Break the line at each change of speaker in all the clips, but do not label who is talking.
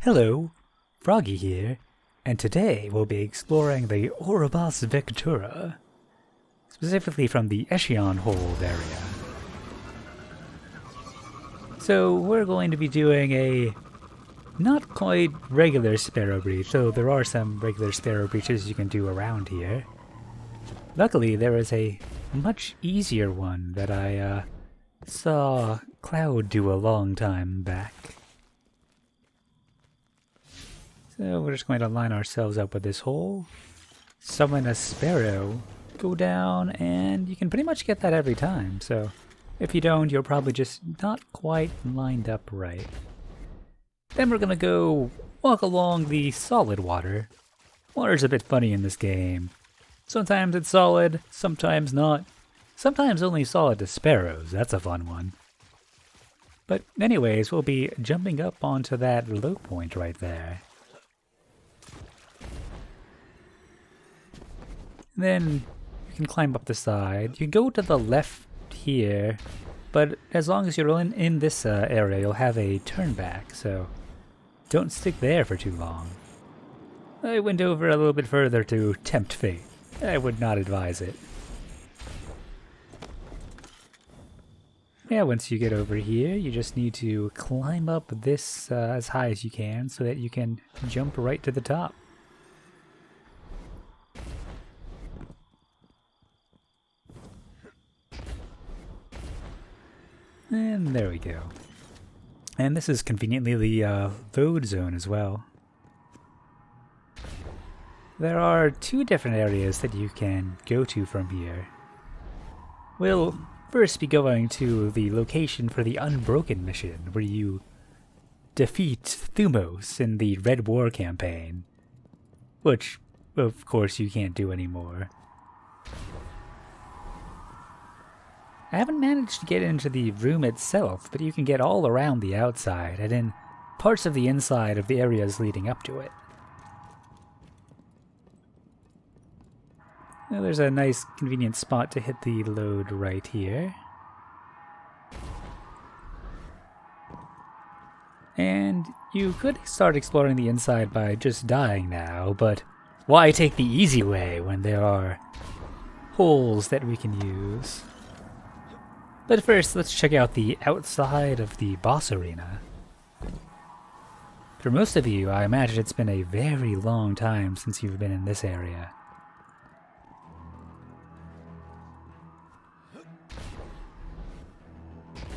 Hello, Froggy here, and today we'll be exploring the Orobas Vectura, specifically from the Echion Hold area. So we're going to be doing a not quite regular Sparrow breach, though there are some regular Sparrow breaches you can do around here. Luckily there is a much easier one that I saw Cloud do a long time back. So we're just going to line ourselves up with this hole, summon a Sparrow, go down, and you can pretty much get that every time. So if you don't, you're probably just not quite lined up right. Then we're going to go walk along the solid water. Water's a bit funny in this game. Sometimes it's solid, sometimes not. Sometimes only solid to sparrows, that's a fun one. But anyways, we'll be jumping up onto that low point right there. Then you can climb up the side. You can go to the left here, but as long as you're in this area, you'll have a turn back, so don't stick there for too long. I went over a little bit further to tempt fate. I would not advise it. Yeah, once you get over here, you just need to climb up this as high as you can so that you can jump right to the top. And there we go. And this is conveniently the load zone as well. There are two different areas that you can go to from here. We'll first be going to the location for the Unbroken mission, where you defeat Thumos in the Red War campaign. Which, of course, you can't do anymore. I haven't managed to get into the room itself, but you can get all around the outside and in parts of the inside of the areas leading up to it. Well, there's a nice convenient spot to hit the load right here. And you could start exploring the inside by just dying now, but why take the easy way when there are holes that we can use? But first, let's check out the outside of the boss arena. For most of you, I imagine it's been a very long time since you've been in this area.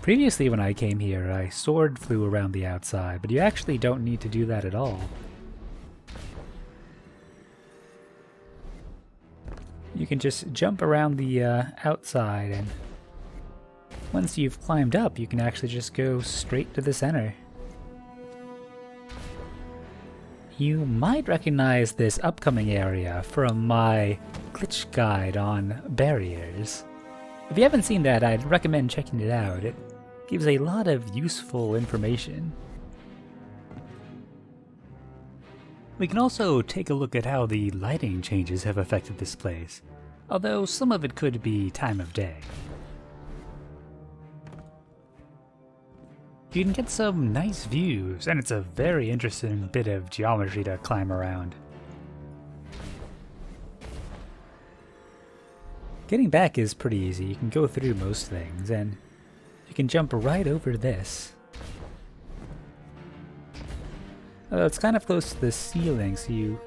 Previously when I came here, I sword flew around the outside, but you actually don't need to do that at all. You can just jump around the outside, and once you've climbed up, you can actually just go straight to the center. You might recognize this upcoming area from my glitch guide on barriers. If you haven't seen that, I'd recommend checking it out. It gives a lot of useful information. We can also take a look at how the lighting changes have affected this place, although some of it could be time of day. You can get some nice views, and it's a very interesting bit of geometry to climb around. Getting back is pretty easy. You can go through most things, and you can jump right over this. It's kind of close to the ceiling, so you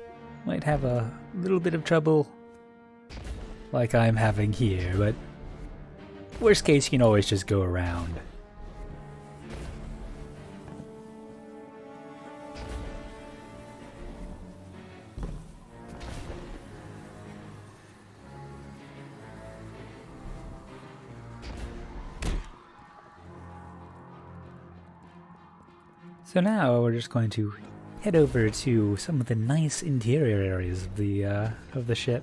might have a little bit of trouble like I'm having here, but worst case, you can always just go around. So now we're just going to head over to some of the nice interior areas of the ship.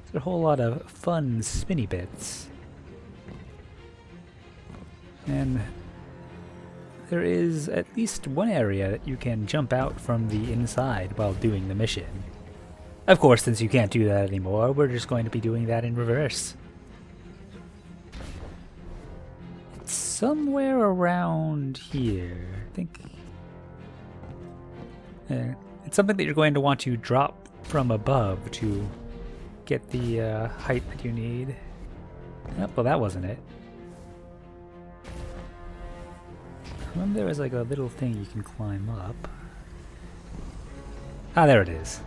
There's a whole lot of fun spinny bits. And there is at least one area that you can jump out from the inside while doing the mission. Of course, since you can't do that anymore, we're just going to be doing that in reverse. It's somewhere around here. I think it's something that you're going to want to drop from above to get the height that you need. Oh, well, that wasn't it. Remember there was like a little thing you can climb up. Ah, there it is.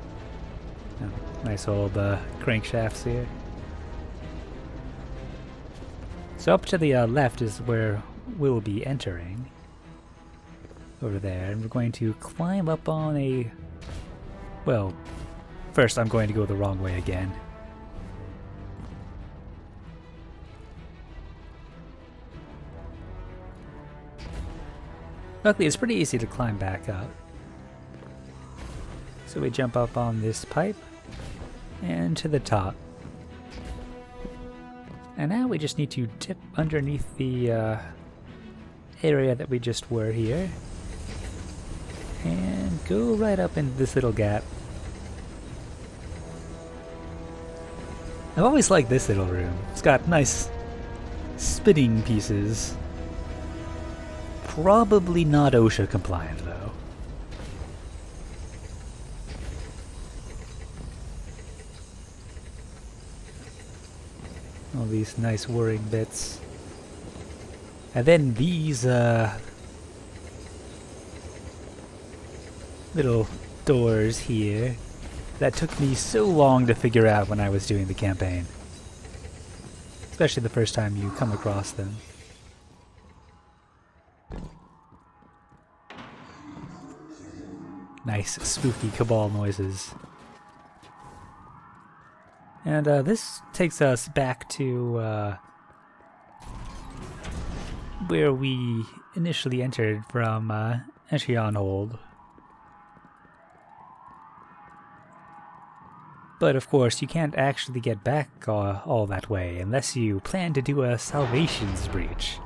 Oh, nice old crankshafts here. So up to the left is where we'll be entering. Over there, and we're going to climb up on a... Well, first I'm going to go the wrong way again. Luckily, it's pretty easy to climb back up. So we jump up on this pipe and to the top. And now we just need to dip underneath the area that we just were here. And go right up into this little gap. I've always liked this little room. It's got nice spinning pieces. Probably not OSHA compliant though. All these nice whirring bits. And then these little doors here that took me so long to figure out when I was doing the campaign. Especially the first time you come across them. Nice spooky cabal noises. And this takes us back to where we initially entered from Echion Hold. But of course, you can't actually get back all that way unless you plan to do a salvations breach.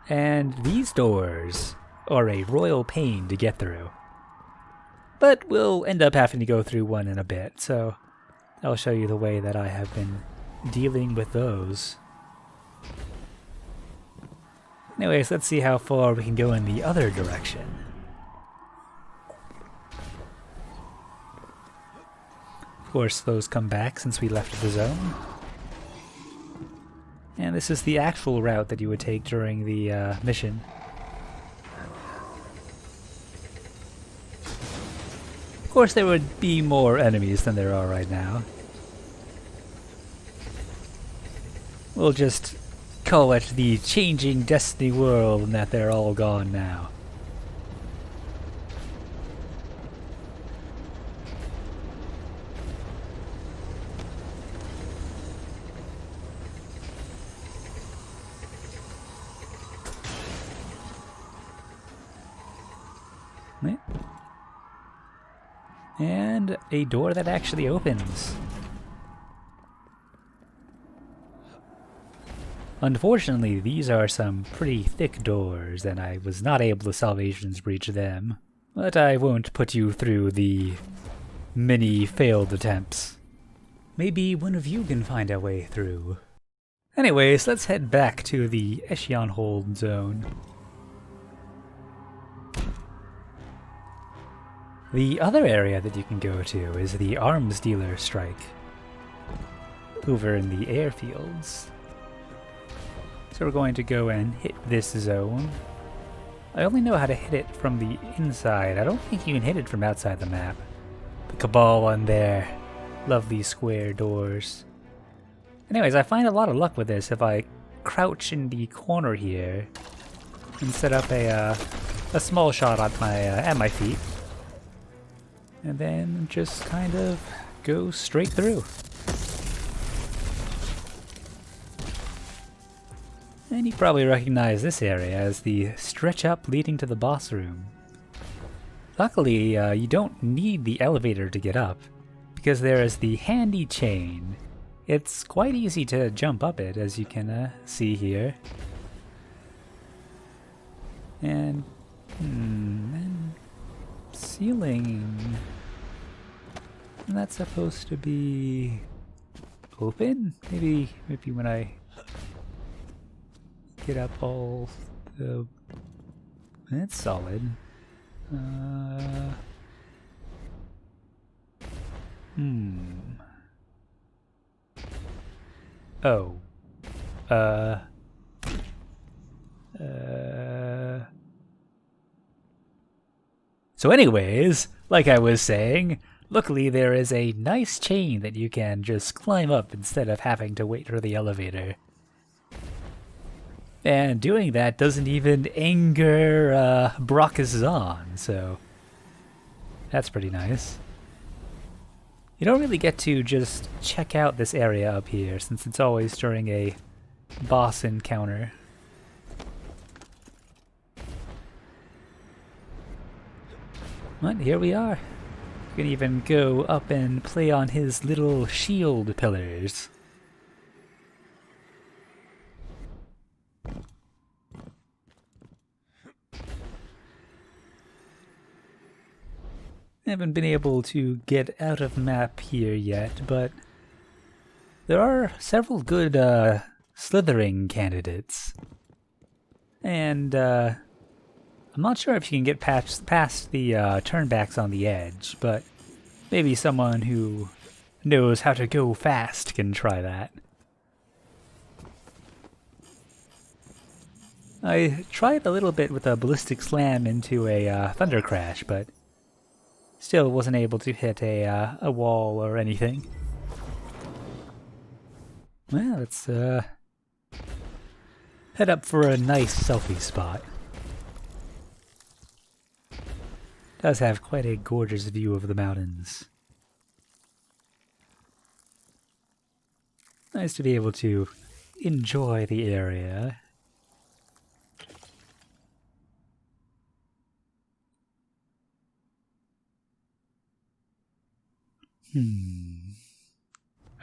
And these doors are a royal pain to get through. But we'll end up having to go through one in a bit, so I'll show you the way that I have been dealing with those. Anyways, let's see how far we can go in the other direction. Of course, those come back since we left the zone. And this is the actual route that you would take during the mission. Of course, there would be more enemies than there are right now. We'll just call it the changing Destiny world and that they're all gone now. And a door that actually opens. Unfortunately, these are some pretty thick doors, and I was not able to salvations breach them. But I won't put you through the many failed attempts. Maybe one of you can find a way through. Anyways, let's head back to the Echion Hold zone. The other area that you can go to is the arms dealer strike, over in the airfields. So we're going to go and hit this zone. I only know how to hit it from the inside. I don't think you can hit it from outside the map. The Cabal on there. Lovely square doors. Anyways, I find a lot of luck with this if I crouch in the corner here and set up a small shot on my at my feet. And then just kind of go straight through. And you probably recognize this area as the stretch up leading to the boss room. Luckily, you don't need the elevator to get up, because there is the handy chain. It's quite easy to jump up it, as you can see here. And ceiling. And that's supposed to be open? Maybe when I get up all the... That's solid. Oh. So anyways, like I was saying, luckily there is a nice chain that you can just climb up instead of having to wait for the elevator. And doing that doesn't even anger Bracus Zahn, so that's pretty nice. You don't really get to just check out this area up here, since it's always during a boss encounter. But here we are. You can even go up and play on his little shield pillars. I haven't been able to get out of map here yet, but there are several good slithering candidates. And I'm not sure if you can get past the turnbacks on the edge, but maybe someone who knows how to go fast can try that. I tried a little bit with a ballistic slam into a thunder crash, but still wasn't able to hit a wall or anything. Well, let's head up for a nice selfie spot. Does have quite a gorgeous view of the mountains. Nice to be able to enjoy the area.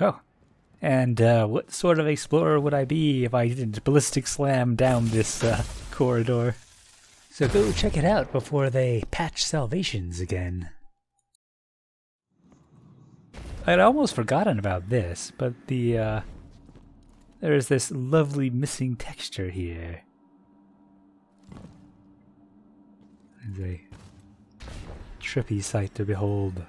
Oh, and what sort of explorer would I be if I didn't ballistic slam down this corridor? So go check it out before they patch salvations again. I'd almost forgotten about this, but there's this lovely missing texture here. It's a trippy sight to behold.